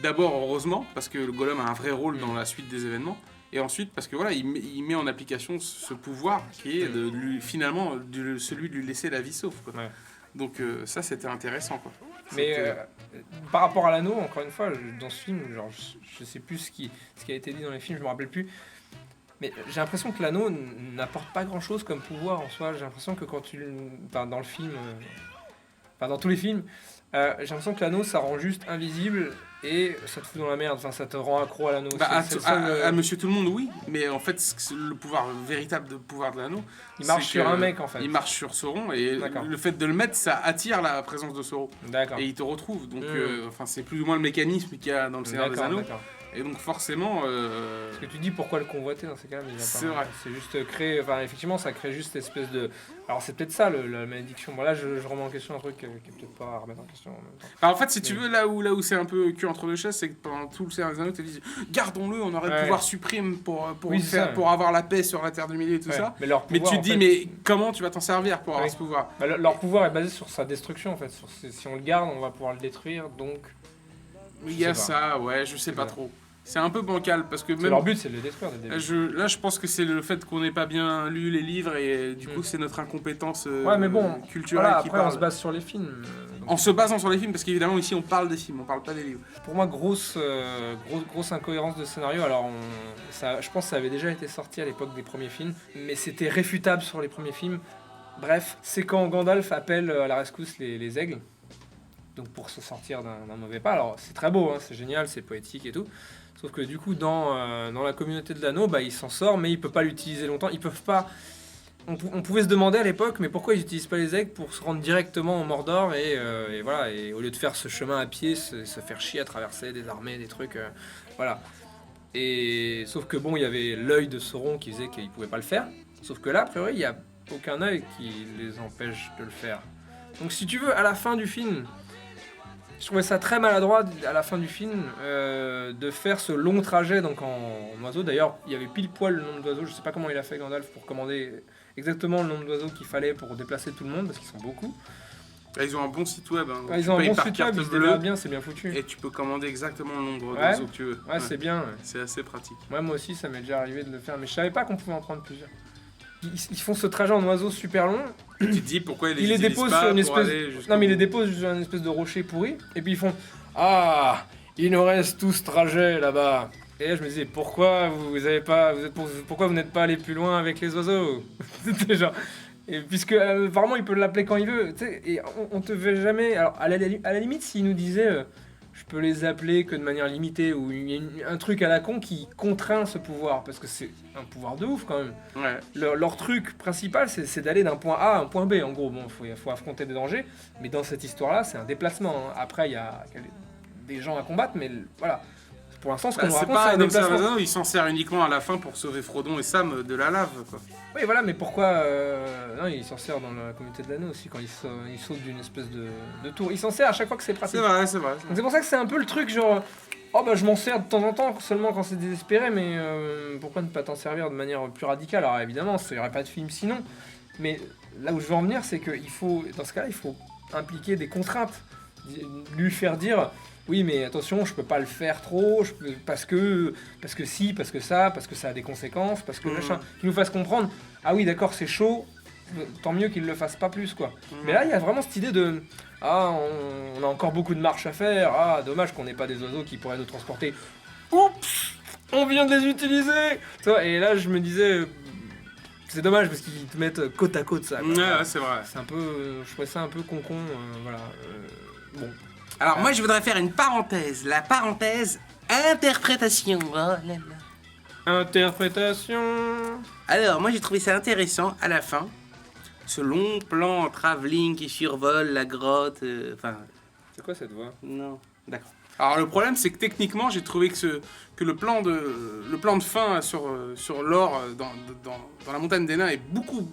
d'abord, heureusement, parce que le Gollum a un vrai rôle dans la suite des événements. Et ensuite, parce que voilà, il met en application ce pouvoir qui est finalement celui de lui laisser la vie sauve. Quoi. Ouais. Donc ça, c'était intéressant. Quoi. mais C'était- par rapport à l'anneau, encore une fois, dans ce film, genre, je sais plus ce qui a été dit dans les films, je me rappelle plus. Mais j'ai l'impression que l'anneau n'apporte pas grand chose comme pouvoir en soi. J'ai l'impression que dans le film, dans tous les films, j'ai l'impression que l'anneau ça rend juste invisible et ça te fout dans la merde. Enfin, ça te rend accro à l'anneau. Bah, C'est le à seul, Monsieur Tout le Monde, oui, mais en fait, le véritable pouvoir de l'anneau, il marche c'est sur que un mec en fait. il marche sur Sauron et D'accord. le fait de le mettre, ça attire la présence de Sauron D'accord. et il te retrouve. Donc, Mm. enfin, c'est plus ou moins le mécanisme qu'il y a dans le Seigneur des Anneaux. D'accord. Et donc, forcément, Parce que tu dis pourquoi le convoiter dans ces cas-là, mais il y a pas- C'est vrai. C'est juste créer. Enfin, effectivement, ça crée juste espèce de. Alors, c'est peut-être ça la malédiction. Bon, là, je remets en question un truc qui est peut-être pas à remettre en question en même temps. bah, en fait, si tu veux, là où c'est un peu cul entre deux chaises, c'est que pendant tout le Seigneur des Anneaux, tu te dis, gardons-le, on aurait le Ouais. pouvoir suprême pour Oui, c'est ça. pour avoir la paix sur la Terre du Milieu et tout Ouais. ça. Mais, leur Mais pouvoir, tu en te dis, fait, mais comment tu vas t'en servir pour avoir Oui. ce pouvoir? bah, leur pouvoir est basé sur sa destruction en fait. Si on le garde, on va pouvoir le détruire. Donc, Il y a sais ça, ouais, je sais pas pas. trop. C'est un peu bancal parce que même. leur but, c'est de le détruire dès le début. Là, je pense que c'est le fait qu'on n'ait pas bien lu les livres et du coup, c'est notre incompétence Ouais, mais bon, culturelle Voilà, qui après, on parle. se base sur les films. Donc, En se basant sur les films, parce qu'évidemment, ici, on parle des films, on parle pas des livres. Pour moi, grosse incohérence de scénario. Alors, je pense que ça avait déjà été sorti à l'époque des premiers films, mais c'était réfutable sur les premiers films. Bref, c'est quand Gandalf appelle à la rescousse les aigles, donc pour se sortir d'un mauvais pas. Alors, c'est très beau, hein, c'est génial, c'est poétique et tout. Sauf que du coup, dans la communauté de l'anneau, bah, il s'en sort, mais il peut pas l'utiliser longtemps. Ils peuvent pas. On pouvait se demander à l'époque, mais pourquoi ils n'utilisent pas les aigles pour se rendre directement au Mordor et voilà, et au lieu de faire ce chemin à pied, se faire chier à traverser des armées, des trucs, voilà. Et sauf que bon, il y avait l'œil de Sauron qui disait qu'il pouvait pas le faire. Sauf que là, a priori, il y a aucun œil qui les empêche de le faire. Donc si tu veux, à la fin du film, je trouvais ça très maladroit à la fin du film de faire ce long trajet donc en oiseau. D'ailleurs, il y avait pile poil le nombre d'oiseaux. Je sais pas comment il a fait Gandalf pour commander exactement le nombre d'oiseaux qu'il fallait pour déplacer tout le monde parce qu'ils sont beaucoup. Là, ils ont un bon site web. Hein, Ils ont un payes bon par site carte web, ils se bleue démerdent bien, c'est bien foutu. et tu peux commander exactement le nombre Ouais. d'oiseaux que tu veux. Ouais, c'est bien. Ouais. C'est assez pratique. Moi aussi, ça m'est déjà arrivé de le faire, mais je savais pas qu'on pouvait en prendre plusieurs. Ils font ce trajet en oiseau super long. Tu te dis pourquoi ils Ils les utilisent déposent pas sur une pour espèce. aller jusqu'au Non, mais ils les bout. déposent sur une espèce de rocher pourri. Et puis ils font Ah, il nous reste tout ce trajet là-bas. Et là, je me disais pourquoi pourquoi vous n'êtes pas allé plus loin avec les oiseaux? C'était genre. Et puisque apparemment il peut l'appeler quand il veut. Tu sais, et on te veut jamais. Alors à la limite, s'il nous disait je peux les appeler que de manière limitée, ou il y a un truc à la con qui contraint ce pouvoir, parce que c'est un pouvoir de ouf quand même. Ouais. Leur truc principal, c'est d'aller d'un point A à un point B, en gros. Bon, il faut affronter des dangers, mais dans cette histoire-là, c'est un déplacement. Hein. Après, il y a des gens à combattre, mais voilà. Pour l'instant, ce qu'on nous C'est raconte, pas c'est un Adam déplacement. Savazano, il s'en sert uniquement à la fin pour sauver Frodon et Sam de la lave, quoi. Oui, voilà, mais pourquoi non, il s'en sert dans la communauté de l'anneau aussi, quand il saute d'une espèce de tour. Il s'en sert à chaque fois que c'est pratique. C'est vrai. Donc c'est pour ça que c'est un peu le truc, genre, oh bah je m'en sers de temps en temps, seulement quand c'est désespéré, mais pourquoi ne pas t'en servir de manière plus radicale? Alors évidemment, il n'y aurait pas de film sinon, mais là où je veux en venir, c'est qu'il faut, dans ce cas-là, il faut impliquer des contraintes, lui faire dire... Oui, mais attention, je peux pas le faire trop, parce que si, parce que ça a des conséquences, parce que machin. Qu'il nous fasse comprendre, ah oui, d'accord, c'est chaud, tant mieux qu'il le fasse pas plus, quoi. Mais là, il y a vraiment cette idée de, ah, on a encore beaucoup de marche à faire, ah, dommage qu'on n'ait pas des oiseaux qui pourraient nous transporter. Oups, on vient de les utiliser. Et là, je me disais, c'est dommage parce qu'ils te mettent côte à côte ça. Quoi. Ouais, c'est vrai. C'est un peu, je trouvais ça un peu con-con, voilà. Bon. Alors moi je voudrais faire une parenthèse, la parenthèse interprétation. Oh là là. Interprétation. Alors moi j'ai trouvé ça intéressant à la fin, ce long plan en travelling qui survole la grotte, C'est quoi cette voix? Non, d'accord. Alors le problème c'est que techniquement j'ai trouvé que le plan de fin sur l'or dans la montagne des nains est beaucoup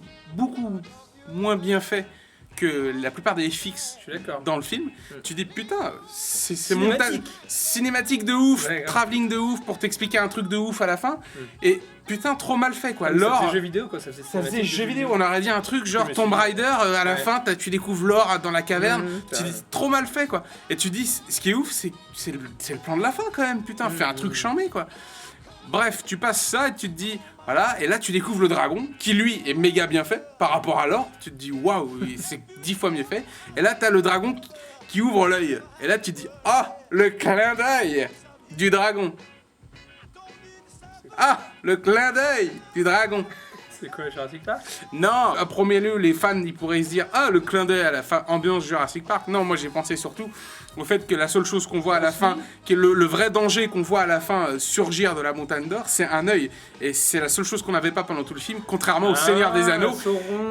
moins bien fait que la plupart des FX dans le film. Tu dis putain, c'est montage cinématique de ouf, ouais, travelling de ouf pour t'expliquer un truc de ouf à la fin. Et putain, trop mal fait quoi. Ça L'or. faisait jeu vidéo quoi, ça faisait jeu vidéo. On aurait dit un truc genre Tomb Raider, à la fin tu découvres l'or dans la caverne. Tu dis trop mal fait quoi. Et tu dis, ce qui est ouf, c'est le plan de la fin quand même. Putain, fais un truc chambé quoi. Bref, tu passes ça et tu te dis, voilà, et là tu découvres le dragon, qui lui est méga bien fait par rapport à l'or. Tu te dis, waouh, c'est 10 fois mieux fait. Et là t'as le dragon qui ouvre l'œil. Et là tu te dis, ah, le clin d'œil du dragon. Ah, le clin d'œil du dragon. C'est quoi, Jurassic Park? Non, à premier lieu, les fans ils pourraient se dire, ah, le clin d'œil à la fin, ambiance Jurassic Park. Non, moi j'ai pensé surtout au fait que la seule chose qu'on voit à la fin, qui est le vrai danger qu'on voit à la fin surgir de la montagne d'or, c'est un œil. Et c'est la seule chose qu'on n'avait pas pendant tout le film, contrairement au Seigneur des Anneaux,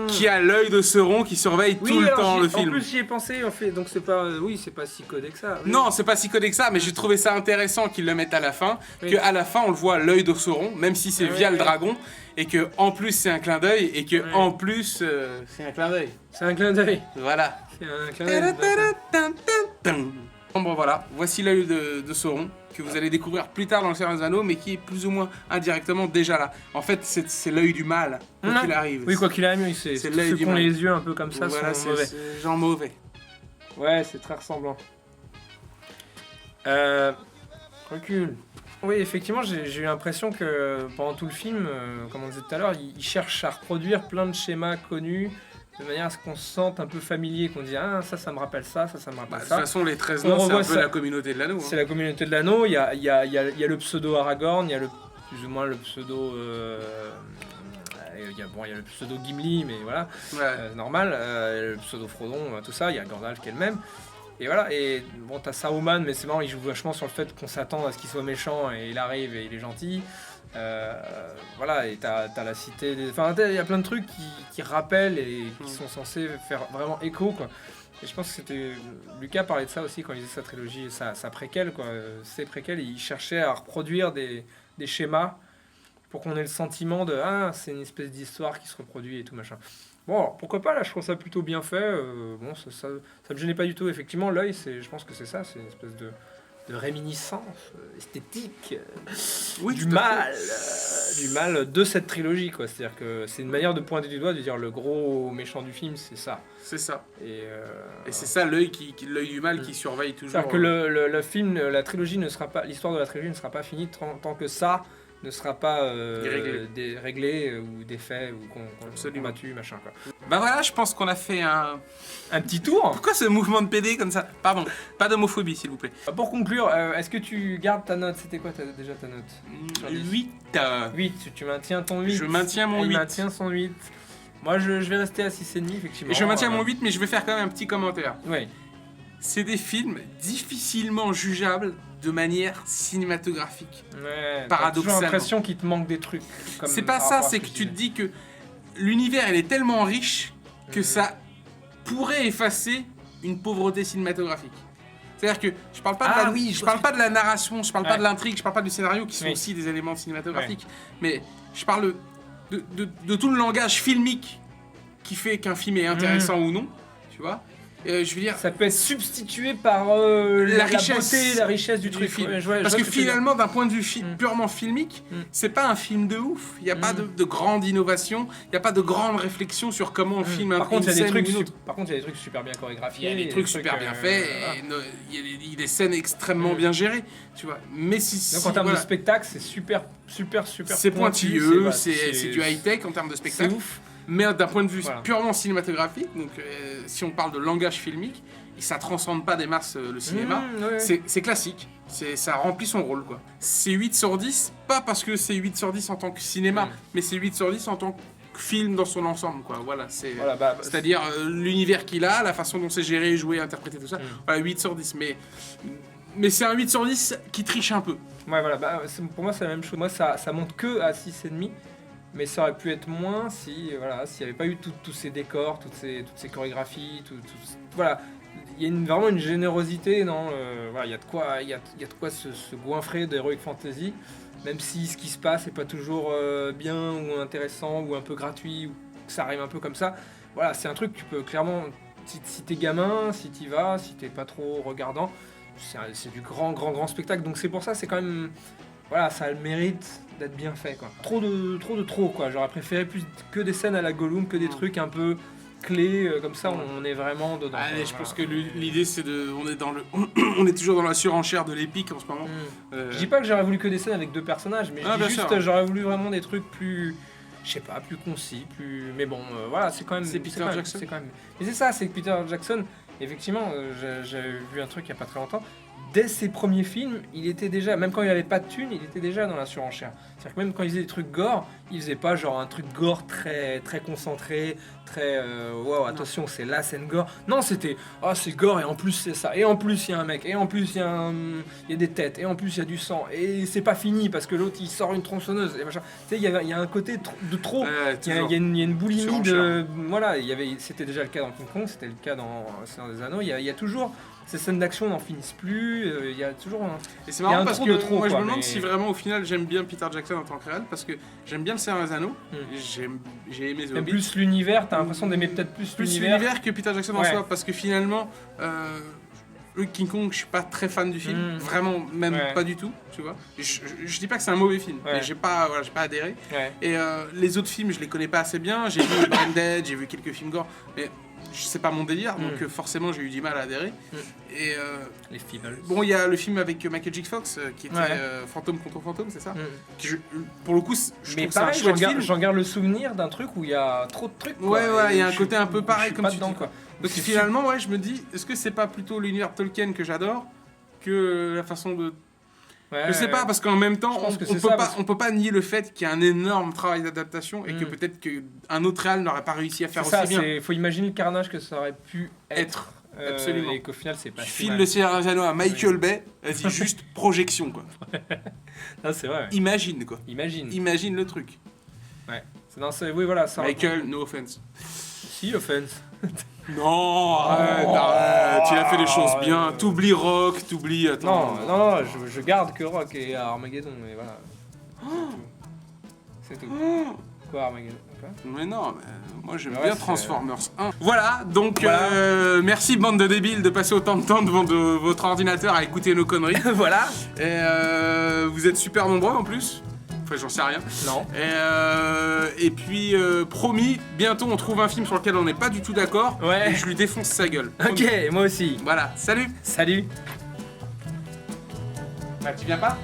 qui a l'œil de Sauron qui surveille tout le temps le film. En plus j'y ai pensé, en fait, donc c'est pas, c'est pas si codé que ça. Oui. Non, c'est pas si codé que ça, mais j'ai trouvé ça intéressant qu'ils le mettent à la fin, qu'à la fin on le voit l'œil de Sauron, même si c'est via le dragon, et que en plus c'est un clin d'œil, et que en plus c'est un clin d'œil. C'est un clin d'œil. Voilà. C'est un clin d'œil. Bon voilà, voici l'œil de Sauron que vous allez découvrir plus tard dans le Seigneur des Anneaux, mais qui est plus ou moins indirectement déjà là. En fait, c'est l'œil du mal quoi qu'il arrive. Oui, quoi qu'il arrive, c'est l'œil ceux du qui ont mal. les yeux un peu comme ça Voilà, sont mauvais. C'est genre mauvais. Ouais, c'est très ressemblant. Recule. Oui, effectivement, j'ai eu l'impression que pendant tout le film, comme on disait tout à l'heure, il cherche à reproduire plein de schémas connus de manière à ce qu'on se sente un peu familier, qu'on dit ah ça me rappelle ça me rappelle De ça. toute façon, les 13 nains, c'est un peu la communauté de l'anneau. C'est la communauté de l'anneau. Il y a le pseudo Aragorn, il y a plus ou moins le pseudo. Il y a le pseudo Gimli, mais voilà, normal. Le pseudo Frodon, tout ça. Il y a Gandalf qui est le même. Et voilà, et bon, t'as Saruman, mais c'est marrant, il joue vachement sur le fait qu'on s'attend à ce qu'il soit méchant, et il arrive et il est gentil. Voilà, et t'as la cité. Enfin, il y a plein de trucs qui rappellent et qui sont censés faire vraiment écho, quoi. Et je pense que c'était. Lucas parlait de ça aussi quand il faisait sa trilogie, sa préquelle, quoi. Ses préquelles, il cherchait à reproduire des schémas pour qu'on ait le sentiment de ah, c'est une espèce d'histoire qui se reproduit et tout machin. Bon, alors, pourquoi pas, là, je trouve ça plutôt bien fait. Bon, ça me gênait pas du tout. Effectivement, l'œil, je pense que c'est ça, c'est une espèce de réminiscence esthétique du mal de cette trilogie, quoi. C'est-à-dire que c'est une manière de pointer du doigt, de dire le gros méchant du film, c'est ça. C'est ça. Et c'est ça l'œil du mal qui surveille toujours. C'est-à-dire que le film, la trilogie ne sera pas, l'histoire de la trilogie ne sera pas finie tant que ça ne sera pas réglé ou défait ou qu'on combattu, machin, quoi. Bah voilà, je pense qu'on a fait un petit tour. Pourquoi ce mouvement de PD comme ça? Pardon, pas d'homophobie s'il vous plaît. Pour conclure, est-ce que tu gardes ta note? C'était quoi déjà ta note? 8. 8, tu maintiens ton 8. Je maintiens mon 8. Il maintient son 8. Moi je vais rester à 6,5 effectivement. Et je maintiens mon 8, mais je vais faire quand même un petit commentaire. Oui. c'est des films difficilement jugeables de manière cinématographique. Ouais, Paradoxalement. t'as toujours l'impression qu'il te manque des trucs. Comme C'est pas par ça, rapport à c'est ce que tu disais. te dis que l'univers il est tellement riche que ça pourrait effacer une pauvreté cinématographique. C'est-à-dire que je parle pas de je parle pas de la narration, je parle pas de l'intrigue, je parle pas du scénario qui sont aussi des éléments cinématographiques, mais je parle de tout le langage filmique qui fait qu'un film est intéressant ou non, tu vois. Je veux dire, Ça peut être substitué par la richesse du truc. film. Ouais, je vois Parce ce que tu veux dire. finalement, d'un point de vue purement filmique, c'est pas un film de ouf. Il n'y a pas de grande innovation, il n'y a pas de grande réflexion sur comment on filme Par contre, une il y a des scène trucs ou une autre. par contre, il y a des trucs super bien chorégraphiés. Il y a des trucs super bien faits, voilà. et il y a des scènes extrêmement bien gérées, tu vois. Mais si Donc en termes voilà, de spectacle, c'est super c'est pointilleux, pointu, c'est du high-tech en termes de C'est spectacle. ouf. Mais d'un point de vue Voilà. purement cinématographique, donc si on parle de langage filmique, ça transcende pas des masses le cinéma. Ouais. C'est classique, ça remplit son rôle quoi. C'est 8 sur 10, pas parce que c'est 8 sur 10 en tant que cinéma, mais c'est 8 sur 10 en tant que film dans son ensemble quoi. Voilà, Voilà, c'est-à-dire l'univers qu'il a, la façon dont c'est géré, joué, interprété, tout ça. Voilà, 8 sur 10, mais c'est un 8 sur 10 qui triche un peu. Ouais, voilà, pour moi c'est la même chose. Moi ça monte que à 6,5. Mais ça aurait pu être moins si voilà, s'il n'y avait pas eu tous ces décors, toutes ces chorégraphies, voilà. Il y a vraiment une générosité dans voilà, il y a de quoi se goinfrer d'Heroic Fantasy, même si ce qui se passe n'est pas toujours bien ou intéressant ou un peu gratuit ou que ça arrive un peu comme ça. Voilà, c'est un truc que tu peux clairement, si t'es gamin, si t'y vas, si t'es pas trop regardant, c'est du grand spectacle. Donc c'est pour ça, c'est quand même, voilà, ça a le mérite d'être bien fait quoi. Trop quoi. J'aurais préféré plus que des scènes à la Gollum, que des trucs un peu clés comme ça, on est vraiment dedans. Allez, je pense que l'idée c'est on est toujours dans la surenchère de l'épique en ce moment. Je dis pas que j'aurais voulu que des scènes avec 2 personnages, mais je dis juste sûr. j'aurais voulu vraiment des trucs plus, je sais pas, plus concis, plus. Mais bon, voilà, c'est quand même. C'est Peter Jackson. C'est quand même. Mais c'est ça, c'est que Peter Jackson. Effectivement, j'avais vu un truc il y a pas très longtemps. Dès ses premiers films, il était déjà, même quand il avait pas de thunes, il était déjà dans la surenchère. C'est-à-dire que même quand il faisait des trucs gore, il faisait pas genre un truc gore très concentré, très wow, attention, c'est la scène gore. Non, c'était c'est gore et en plus c'est ça. Et en plus il y a un mec, et en plus il y a des têtes, et en plus il y a du sang. Et c'est pas fini parce que l'autre il sort une tronçonneuse et machin. Tu sais, il y a un côté de trop. Il y a une boulimie de. Voilà, c'était déjà le cas dans King Kong, c'était le cas dans Seigneur des Anneaux. Il y a toujours. Ces scènes d'action n'en finissent plus, il y a toujours un... Et c'est marrant parce que trop, moi je quoi, me demande mais... si vraiment au final j'aime bien Peter Jackson en tant que réel, parce que j'aime bien le Seigneur des Anneaux, j'ai aimé The Même Hobbit. plus l'univers, t'as l'impression d'aimer peut-être plus l'univers que Peter Jackson en soi, parce que finalement, le King Kong, je suis pas très fan du film, vraiment, même pas du tout, tu vois. Je dis pas que c'est un mauvais film, mais j'ai pas adhéré. Et les autres films, je les connais pas assez bien, j'ai vu Branded, j'ai vu quelques films gore, mais c'est pas mon délire, donc forcément j'ai eu du mal à adhérer. Et les Feebles. bon, il y a le film avec Michael J. Fox qui était Fantôme contre Fantôme, c'est ça pour le coup, je trouve que c'est un chouette film. J'en garde le souvenir d'un truc où il y a trop de trucs. Ouais, il y a un côté un peu pareil comme tu dis. quoi. Donc finalement, je me dis, est-ce que c'est pas plutôt l'univers Tolkien que j'adore que la façon de... Je sais pas, parce qu'en même temps, on peut pas nier le fait qu'il y a un énorme travail d'adaptation et que peut-être qu'un autre réal n'aurait pas réussi à faire aussi bien. Il faut imaginer le carnage que ça aurait pu être. Absolument. Et qu'au final, c'est pas Je si file mal. le Seigneur des Anneaux à Michael Bay, vas-y, juste projection, quoi. Non, c'est vrai. Imagine, quoi. Imagine le truc. Ouais. Oui, voilà. Ça Michael, no offense. Si, offense. Non, arrête, tu as fait les choses bien. T'oublies Rock, t'oublies... Attends. Non, je garde que Rock et Armageddon, mais voilà. C'est tout. Quoi, Armageddon? Mais non, moi j'aime bien Transformers 1. Voilà, donc merci bande de débiles de passer autant de temps devant votre ordinateur à écouter nos conneries. Voilà. Et vous êtes super nombreux en plus. Enfin, j'en sais rien. Non. Et puis, promis, bientôt on trouve un film sur lequel on n'est pas du tout d'accord. Ouais. Et je lui défonce sa gueule. Ok, moi aussi. Voilà, salut. Salut. Bah, tu viens pas ?